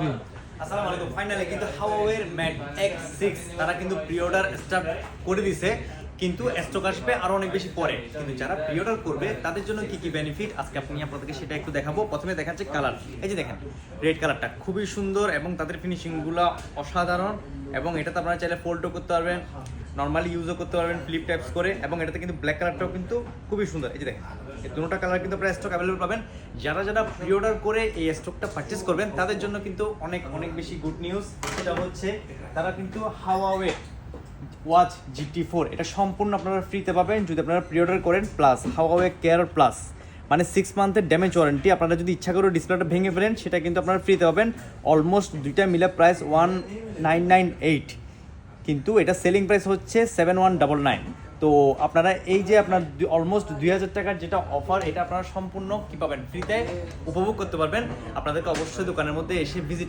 Free. আসসালামু আলাইকুম। Finally কিন্তু হাওয়াওয়ের ম্যাট X6 তারা কিন্তু প্রি অর্ডার স্টার্ট করে দিছে, কিন্তু স্টক আসবে আরো অনেক বেশি পরে। কিন্তু যারা প্রি অর্ডার করবে তাদের জন্য কি কি বেনিফিট আজকে আপনাদেরকে সেটা একটু দেখাবো। প্রথমে দেখাচ্ছে কালার, এই যে দেখেন রেড কালারটা খুবই সুন্দর এবং তাদের ফিনিশিংগুলো অসাধারণ। এবং এটাতে আপনারা চাইলে ফোল্ডও করতে পারবেন, নর্মালি ইউজও করতে পারবেন ফ্লিপ টাইপস করে। এবং এটাতে কিন্তু ব্ল্যাক কালারটাও কিন্তু খুবই সুন্দর, এই যে দেখেন এই দুটোটা কালার কিন্তু আপনারা স্টক অ্যাভেলেবল পাবেন। যারা যারা প্রি অর্ডার করে এই স্টকটা পারচেস করবেন তাদের জন্য কিন্তু অনেক অনেক বেশি গুড নিউজ। সেটা হচ্ছে তারা কিন্তু হাওয়াওয়ে ওয়াচ GT4 এটা সম্পূর্ণ আপনারা ফ্রিতে পাবেন যদি আপনারা প্রি অর্ডার করেন। প্লাস হাওয়াওয়ে কেয়ার প্লাস মানে 6 মান্থের ড্যামেজ ওয়ারেন্টি। আপনারা যদি ইচ্ছা করে ডিসপ্লেটা ভেঙে ফেলেন সেটা কিন্তু আপনারা ফ্রিতে পাবেন। অলমোস্ট দুইটা মিলে প্রাইস 1998, কিন্তু এটা সেলিং প্রাইস হচ্ছে 7199। তো আপনারা এই যে আপনার অলমোস্ট 2000 টাকার যেটা অফার, এটা আপনারা সম্পূর্ণ কি পাবেন, ফ্রিতে উপভোগ করতে পারবেন। আপনাদেরকে অবশ্যই দোকানের মধ্যে এসে ভিজিট